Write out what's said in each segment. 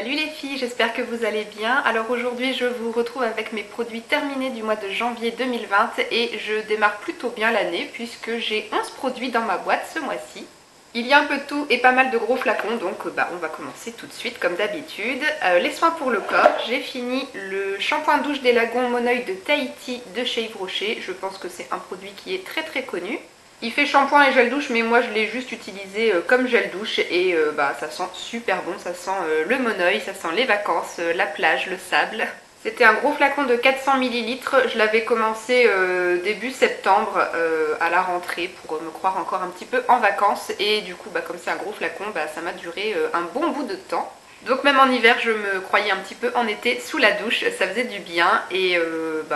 Salut les filles, j'espère que vous allez bien. Alors aujourd'hui je vous retrouve avec mes produits terminés du mois de janvier 2020 et je démarre plutôt bien l'année puisque j'ai 11 produits dans ma boîte ce mois-ci. Il y a un peu de tout et pas mal de gros flacons, donc on va commencer tout de suite comme d'habitude. Les soins pour le corps, j'ai fini le shampoing douche des lagons Mon Oeil de Tahiti de chez Yves Rocher. Je pense que c'est un produit qui est très connu. Il fait shampoing et gel douche, mais moi je l'ai juste utilisé comme gel douche et ça sent super bon, ça sent le Mon Oeil, ça sent les vacances, la plage, le sable. C'était un gros flacon de 400 ml, je l'avais commencé début septembre à la rentrée pour me croire encore un petit peu en vacances et du coup comme c'est un gros flacon, ça m'a duré un bon bout de temps. Donc même en hiver je me croyais un petit peu en été sous la douche, ça faisait du bien et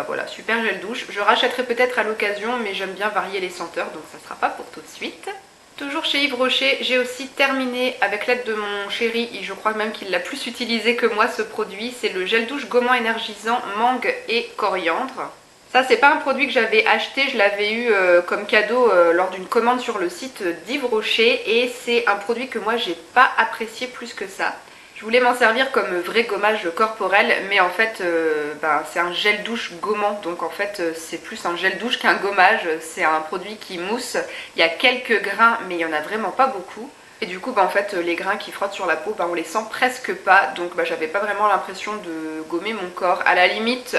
voilà, super gel douche. Je rachèterai peut-être à l'occasion mais j'aime bien varier les senteurs donc ça sera pas pour tout de suite. Toujours chez Yves Rocher, j'ai aussi terminé avec l'aide de mon chéri, et je crois même qu'il l'a plus utilisé que moi ce produit, c'est le gel douche gommant énergisant mangue et coriandre. Ça c'est pas un produit que j'avais acheté, je l'avais eu comme cadeau lors d'une commande sur le site d'Yves Rocher et c'est un produit que moi j'ai pas apprécié plus que ça. Je voulais m'en servir comme vrai gommage corporel, mais en fait c'est un gel douche gommant, donc en fait c'est plus un gel douche qu'un gommage, c'est un produit qui mousse, il y a quelques grains mais il n'y en a vraiment pas beaucoup. Et du coup en fait les grains qui frottent sur la peau on les sent presque pas, donc j'avais pas vraiment l'impression de gommer mon corps. À la limite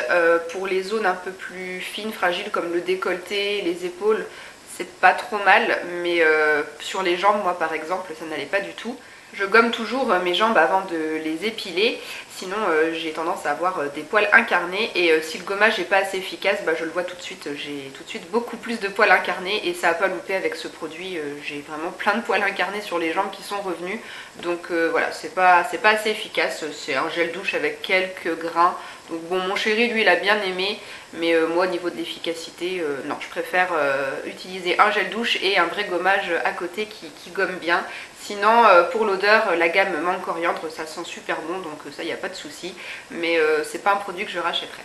pour les zones un peu plus fines, fragiles comme le décolleté, les épaules, c'est pas trop mal, mais sur les jambes moi par exemple ça n'allait pas du tout. Je gomme toujours mes jambes avant de les épiler, sinon j'ai tendance à avoir des poils incarnés et si le gommage n'est pas assez efficace, je le vois tout de suite, j'ai tout de suite beaucoup plus de poils incarnés et ça n'a pas loupé avec ce produit, j'ai vraiment plein de poils incarnés sur les jambes qui sont revenus, donc voilà, c'est pas assez efficace, c'est un gel douche avec quelques grains, donc bon mon chéri lui il a bien aimé, mais moi au niveau de l'efficacité, non, je préfère utiliser un gel douche et un vrai gommage à côté qui gomme bien. Sinon pour l'odeur, la gamme mangue coriandre, ça sent super bon, donc ça il n'y a pas de souci, mais c'est pas un produit que je rachèterai.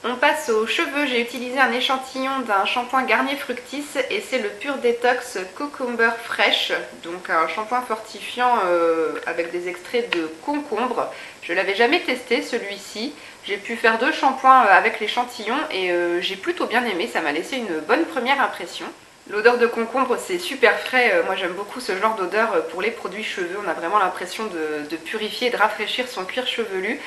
On passe aux cheveux, j'ai utilisé un échantillon d'un shampoing Garnier Fructis et c'est le Pure Détox Cucumber Fresh, donc un shampoing fortifiant avec des extraits de concombre. Je l'avais jamais testé celui-ci, j'ai pu faire 2 shampoings avec l'échantillon et j'ai plutôt bien aimé, ça m'a laissé une bonne première impression. L'odeur de concombre c'est super frais, moi j'aime beaucoup ce genre d'odeur pour les produits cheveux, on a vraiment l'impression de purifier et de rafraîchir son cuir chevelu,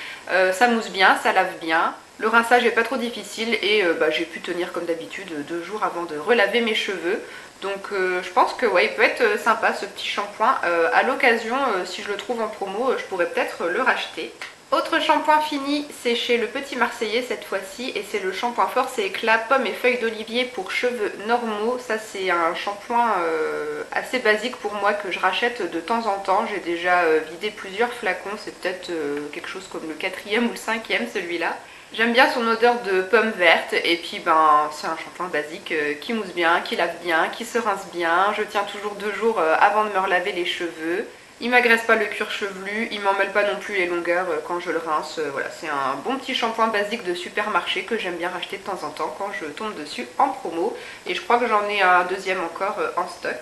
ça mousse bien, ça lave bien, le rinçage est pas trop difficile et j'ai pu tenir comme d'habitude 2 jours avant de relaver mes cheveux, donc je pense que ouais, il peut être sympa ce petit shampoing, à l'occasion si je le trouve en promo je pourrais peut-être le racheter. Autre shampoing fini, c'est chez Le Petit Marseillais cette fois-ci et c'est le shampoing Force et Éclat Pommes et Feuilles d'Olivier pour cheveux normaux. Ça c'est un shampoing assez basique pour moi que je rachète de temps en temps. J'ai déjà vidé plusieurs flacons, c'est peut-être quelque chose comme le 4e ou le 5e celui-là. J'aime bien son odeur de pomme verte et puis c'est un shampoing basique qui mousse bien, qui lave bien, qui se rince bien. Je tiens toujours 2 jours avant de me relaver les cheveux. Il m'agresse pas le cuir chevelu, il m'emmêle pas non plus les longueurs quand je le rince. Voilà, c'est un bon petit shampoing basique de supermarché que j'aime bien racheter de temps en temps quand je tombe dessus en promo. Et je crois que j'en ai un deuxième encore en stock.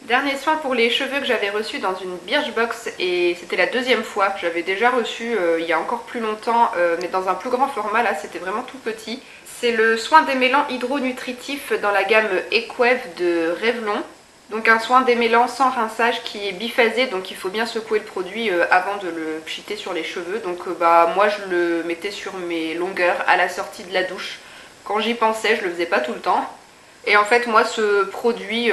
Dernier soin pour les cheveux que j'avais reçu dans une Birchbox et c'était la 2e fois. J'avais déjà reçu il y a encore plus longtemps mais dans un plus grand format, là c'était vraiment tout petit. C'est le soin démêlant hydronutritif dans la gamme Equev de Revlon. Donc un soin démêlant sans rinçage qui est biphasé, donc il faut bien secouer le produit avant de le pchiter sur les cheveux. Donc moi je le mettais sur mes longueurs à la sortie de la douche. Quand j'y pensais, je le faisais pas tout le temps. Et en fait moi ce produit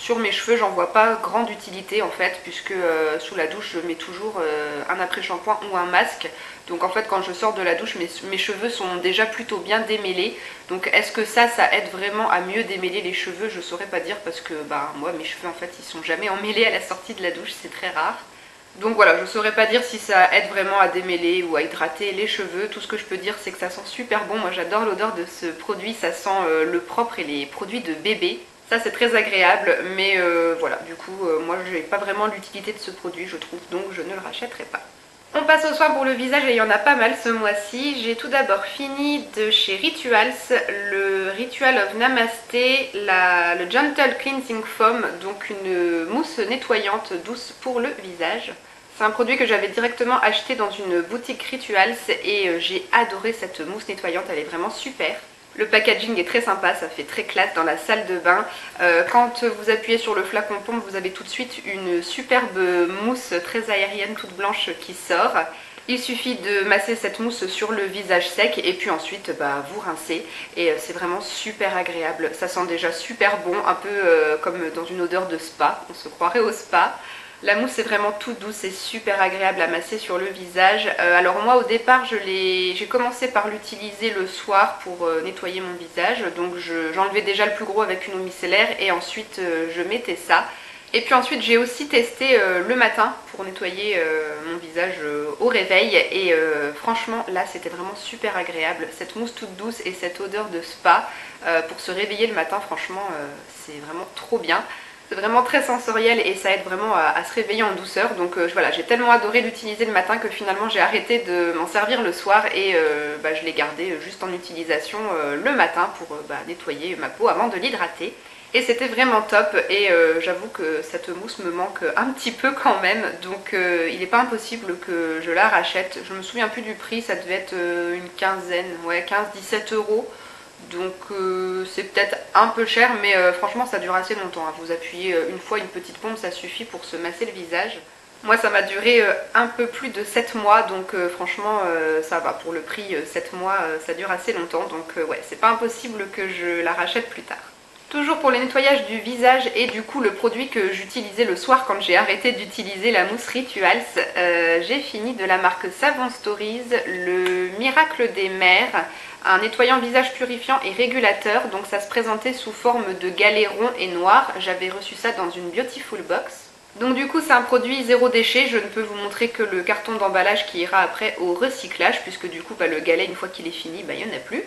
sur mes cheveux j'en vois pas grande utilité en fait, puisque sous la douche je mets toujours un après-shampoing ou un masque. Donc en fait quand je sors de la douche mes cheveux sont déjà plutôt bien démêlés. Donc est-ce que ça aide vraiment à mieux démêler les cheveux? Je saurais pas dire parce que moi mes cheveux en fait ils sont jamais emmêlés à la sortie de la douche, c'est très rare. Donc voilà, je saurais pas dire si ça aide vraiment à démêler ou à hydrater les cheveux. Tout ce que je peux dire c'est que ça sent super bon. Moi j'adore l'odeur de ce produit, ça sent le propre et les produits de bébé. Ça c'est très agréable, mais voilà, du coup moi j'ai pas vraiment l'utilité de ce produit je trouve, donc je ne le rachèterai pas. On passe aux soins pour le visage et il y en a pas mal ce mois-ci. J'ai tout d'abord fini de chez Rituals le Ritual of Namasté, le Gentle Cleansing Foam, donc une mousse nettoyante douce pour le visage. C'est un produit que j'avais directement acheté dans une boutique Rituals et j'ai adoré cette mousse nettoyante, elle est vraiment super. Le packaging est très sympa, ça fait très classe dans la salle de bain. Quand vous appuyez sur le flacon pompe, vous avez tout de suite une superbe mousse très aérienne, toute blanche qui sort. Il suffit de masser cette mousse sur le visage sec et puis ensuite vous rincez et c'est vraiment super agréable. Ça sent déjà super bon, un peu comme dans une odeur de spa, on se croirait au spa. La mousse est vraiment toute douce et super agréable à masser sur le visage. Alors moi au départ j'ai commencé par l'utiliser le soir pour nettoyer mon visage. Donc j'enlevais déjà le plus gros avec une eau micellaire et ensuite je mettais ça. Et puis ensuite j'ai aussi testé le matin pour nettoyer mon visage au réveil et franchement là c'était vraiment super agréable. Cette mousse toute douce et cette odeur de spa pour se réveiller le matin, franchement c'est vraiment trop bien. C'est vraiment très sensoriel et ça aide vraiment à se réveiller en douceur. Donc voilà, j'ai tellement adoré l'utiliser le matin que finalement j'ai arrêté de m'en servir le soir et je l'ai gardé juste en utilisation le matin pour nettoyer ma peau avant de l'hydrater. Et c'était vraiment top et j'avoue que cette mousse me manque un petit peu quand même. Donc il n'est pas impossible que je la rachète. Je me souviens plus du prix, ça devait être une quinzaine, ouais 15-17 euros. Donc c'est peut-être un peu cher mais franchement ça dure assez longtemps. Vous appuyez une fois une petite pompe, ça suffit pour se masser le visage. Moi ça m'a duré un peu plus de 7 mois donc franchement ça va. Pour le prix 7 mois ça dure assez longtemps donc ouais c'est pas impossible que je la rachète plus tard. Toujours pour le nettoyage du visage et du coup le produit que j'utilisais le soir quand j'ai arrêté d'utiliser la mousse Rituals, j'ai fini de la marque Savon Stories, le Miracle des Mers, un nettoyant visage purifiant et régulateur. Donc ça se présentait sous forme de galet rond et noir, j'avais reçu ça dans une Beautiful Box. Donc du coup c'est un produit zéro déchet, je ne peux vous montrer que le carton d'emballage qui ira après au recyclage puisque du coup le galet une fois qu'il est fini il n'y en a plus.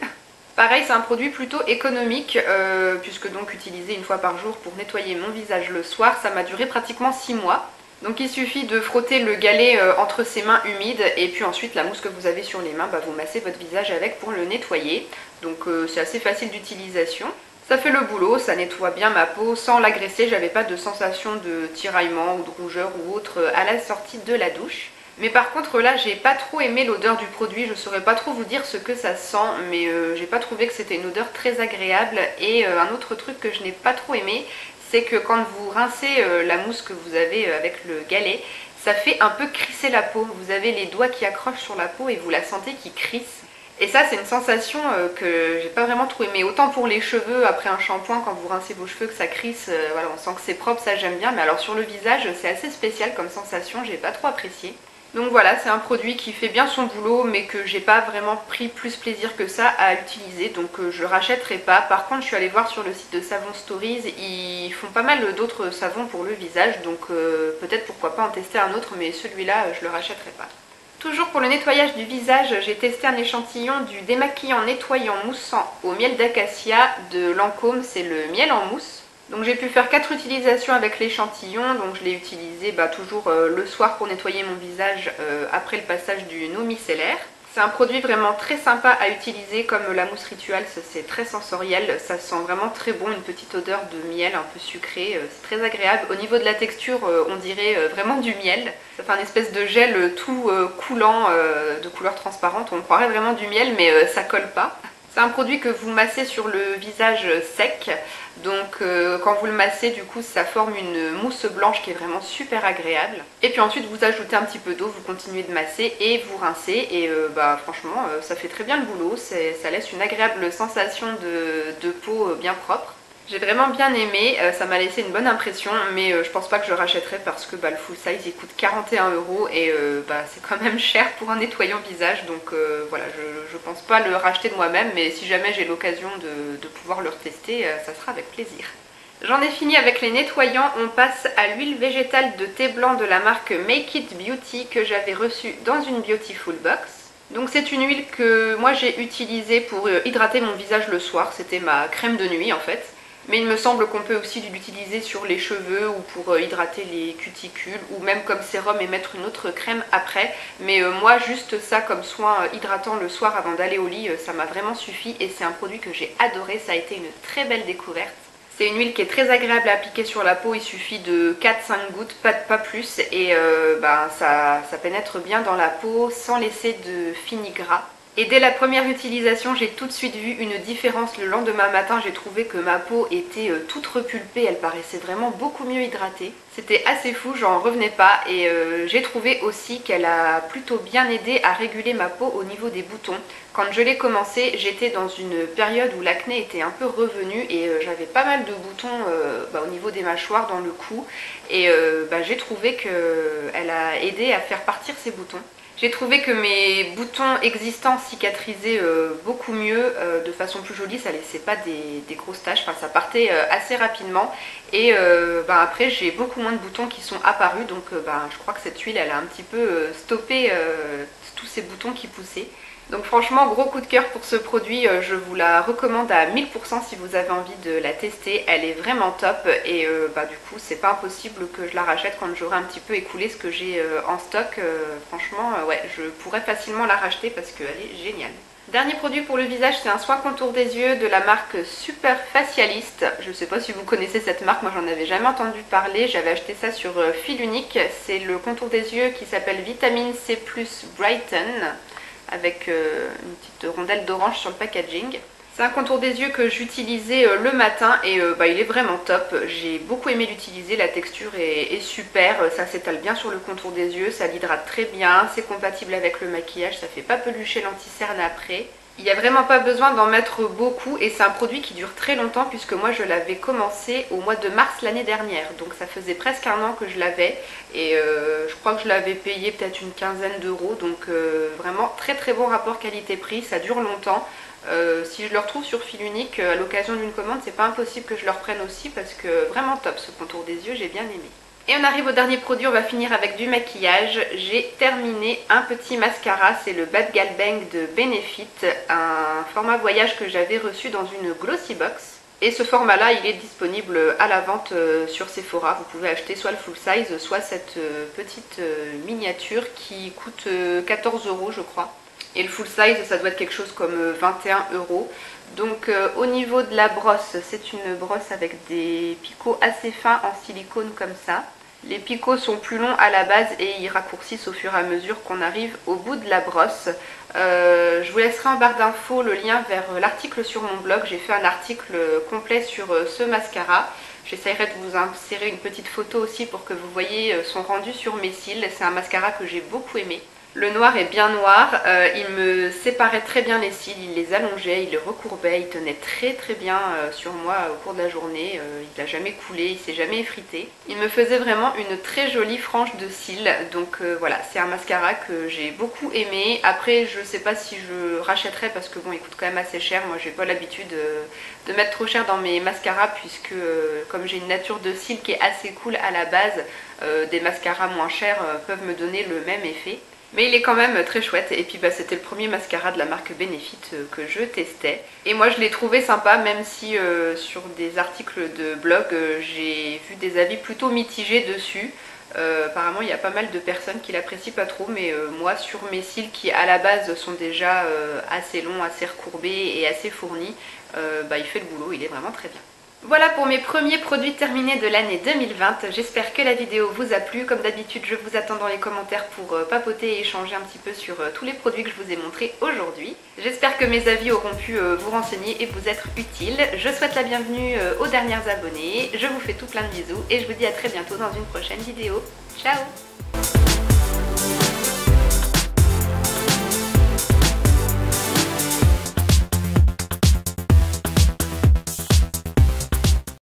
Pareil, c'est un produit plutôt économique, puisque donc utilisé une fois par jour pour nettoyer mon visage le soir, ça m'a duré pratiquement 6 mois. Donc il suffit de frotter le galet entre ses mains humides et puis ensuite la mousse que vous avez sur les mains, vous massez votre visage avec pour le nettoyer. Donc c'est assez facile d'utilisation. Ça fait le boulot, ça nettoie bien ma peau sans l'agresser, j'avais pas de sensation de tiraillement ou de rougeur ou autre à la sortie de la douche. Mais par contre là j'ai pas trop aimé l'odeur du produit, je saurais pas trop vous dire ce que ça sent mais j'ai pas trouvé que c'était une odeur très agréable. Et un autre truc que je n'ai pas trop aimé, c'est que quand vous rincez la mousse que vous avez avec le galet, ça fait un peu crisser la peau. Vous avez les doigts qui accrochent sur la peau et vous la sentez qui crisse. Et ça c'est une sensation que j'ai pas vraiment trop aimé. Autant pour les cheveux après un shampoing quand vous rincez vos cheveux que ça crisse, voilà, on sent que c'est propre, ça j'aime bien. Mais alors sur le visage c'est assez spécial comme sensation, j'ai pas trop apprécié. Donc voilà, c'est un produit qui fait bien son boulot mais que j'ai pas vraiment pris plus plaisir que ça à utiliser, donc je rachèterai pas. Par contre je suis allée voir sur le site de Savon Stories, ils font pas mal d'autres savons pour le visage, donc peut-être pourquoi pas en tester un autre, mais celui-là je le rachèterai pas. Toujours pour le nettoyage du visage, j'ai testé un échantillon du démaquillant nettoyant moussant au miel d'acacia de Lancôme, c'est le miel en mousse. Donc j'ai pu faire 4 utilisations avec l'échantillon, donc je l'ai utilisé toujours le soir pour nettoyer mon visage après le passage d'une eau micellaire. C'est un produit vraiment très sympa à utiliser, comme la mousse Rituals, c'est très sensoriel, ça sent vraiment très bon, une petite odeur de miel un peu sucré, c'est très agréable. Au niveau de la texture, on dirait vraiment du miel, ça fait un espèce de gel tout coulant, de couleur transparente, on croirait vraiment du miel mais ça colle pas. C'est un produit que vous massez sur le visage sec, donc quand vous le massez du coup ça forme une mousse blanche qui est vraiment super agréable. Et puis ensuite vous ajoutez un petit peu d'eau, vous continuez de masser et vous rincez et franchement ça fait très bien le boulot, ça laisse une agréable sensation de peau bien propre. J'ai vraiment bien aimé, ça m'a laissé une bonne impression, mais je pense pas que je rachèterai parce que le full size il coûte 41 € et c'est quand même cher pour un nettoyant visage, donc voilà, je pense pas le racheter de moi-même, mais si jamais j'ai l'occasion de pouvoir le retester, ça sera avec plaisir. J'en ai fini avec les nettoyants, on passe à l'huile végétale de thé blanc de la marque Make It Beauty que j'avais reçue dans une Beautiful Box. Donc c'est une huile que moi j'ai utilisée pour hydrater mon visage le soir, c'était ma crème de nuit en fait. Mais il me semble qu'on peut aussi l'utiliser sur les cheveux ou pour hydrater les cuticules ou même comme sérum et mettre une autre crème après. Mais moi juste ça comme soin hydratant le soir avant d'aller au lit, ça m'a vraiment suffi et c'est un produit que j'ai adoré, ça a été une très belle découverte. C'est une huile qui est très agréable à appliquer sur la peau, il suffit de 4-5 gouttes, pas plus, et ça pénètre bien dans la peau sans laisser de fini gras. Et dès la première utilisation, j'ai tout de suite vu une différence. Le lendemain matin, j'ai trouvé que ma peau était toute repulpée, elle paraissait vraiment beaucoup mieux hydratée. C'était assez fou, j'en revenais pas, et j'ai trouvé aussi qu'elle a plutôt bien aidé à réguler ma peau au niveau des boutons. Quand je l'ai commencé, j'étais dans une période où l'acné était un peu revenu et j'avais pas mal de boutons au niveau des mâchoires, dans le cou, et j'ai trouvé qu'elle a aidé à faire partir ces boutons. J'ai trouvé que mes boutons existants cicatrisaient beaucoup mieux, de façon plus jolie, ça laissait pas des grosses taches, enfin ça partait assez rapidement, et après j'ai beaucoup moins de boutons qui sont apparus, donc je crois que cette huile elle a un petit peu stoppé tous ces boutons qui poussaient. Donc franchement, gros coup de cœur pour ce produit, je vous la recommande à 1000% si vous avez envie de la tester. Elle est vraiment top et du coup c'est pas impossible que je la rachète quand j'aurai un petit peu écoulé ce que j'ai en stock. Franchement, ouais, je pourrais facilement la racheter parce qu'elle est géniale. Dernier produit pour le visage, c'est un soin contour des yeux de la marque Super Facialist. Je ne sais pas si vous connaissez cette marque, moi j'en avais jamais entendu parler, j'avais acheté ça sur Fil Unique. C'est le contour des yeux qui s'appelle Vitamine C+ Brighten, avec une petite rondelle d'orange sur le packaging. C'est un contour des yeux que j'utilisais le matin et il est vraiment top. J'ai beaucoup aimé l'utiliser, la texture est super, ça s'étale bien sur le contour des yeux, ça l'hydrate très bien, c'est compatible avec le maquillage, ça fait pas pelucher l'anti-cerne après. Il n'y a vraiment pas besoin d'en mettre beaucoup et c'est un produit qui dure très longtemps puisque moi je l'avais commencé au mois de mars l'année dernière. Donc ça faisait presque un an que je l'avais et je crois que je l'avais payé peut-être une quinzaine d'euros. Donc vraiment très très bon rapport qualité-prix, ça dure longtemps. Si je le retrouve sur Fil Unique à l'occasion d'une commande, c'est pas impossible que je le reprenne aussi parce que vraiment top ce contour des yeux, j'ai bien aimé. Et on arrive au dernier produit, on va finir avec du maquillage. J'ai terminé un petit mascara, c'est le Bad Gal Bang de Benefit, un format voyage que j'avais reçu dans une glossy box. Et ce format là, il est disponible à la vente sur Sephora. Vous pouvez acheter soit le full size, soit cette petite miniature qui coûte 14 € je crois. Et le full size, ça doit être quelque chose comme 21 €. Donc au niveau de la brosse, c'est une brosse avec des picots assez fins en silicone comme ça. Les picots sont plus longs à la base et ils raccourcissent au fur et à mesure qu'on arrive au bout de la brosse. Je vous laisserai en barre d'infos le lien vers l'article sur mon blog. J'ai fait un article complet sur ce mascara. J'essaierai de vous insérer une petite photo aussi pour que vous voyez son rendu sur mes cils. C'est un mascara que j'ai beaucoup aimé. Le noir est bien noir, il me séparait très bien les cils, il les allongeait, il les recourbait, il tenait très très bien sur moi au cours de la journée, il n'a jamais coulé, il s'est jamais effrité. Il me faisait vraiment une très jolie frange de cils, donc voilà, c'est un mascara que j'ai beaucoup aimé. Après je sais pas si je rachèterai parce que bon, il coûte quand même assez cher, moi j'ai pas l'habitude de mettre trop cher dans mes mascaras puisque comme j'ai une nature de cils qui est assez cool à la base, des mascaras moins chers peuvent me donner le même effet. Mais il est quand même très chouette et puis c'était le premier mascara de la marque Benefit que je testais. Et moi je l'ai trouvé sympa même si sur des articles de blog j'ai vu des avis plutôt mitigés dessus. Apparemment il y a pas mal de personnes qui l'apprécient pas trop mais moi sur mes cils qui à la base sont déjà assez longs, assez recourbés et assez fournis, il fait le boulot, il est vraiment très bien. Voilà pour mes premiers produits terminés de l'année 2020. J'espère que la vidéo vous a plu. Comme d'habitude, je vous attends dans les commentaires pour papoter et échanger un petit peu sur tous les produits que je vous ai montrés aujourd'hui. J'espère que mes avis auront pu vous renseigner et vous être utiles. Je souhaite la bienvenue aux dernières abonnées. Je vous fais tout plein de bisous et je vous dis à très bientôt dans une prochaine vidéo. Ciao!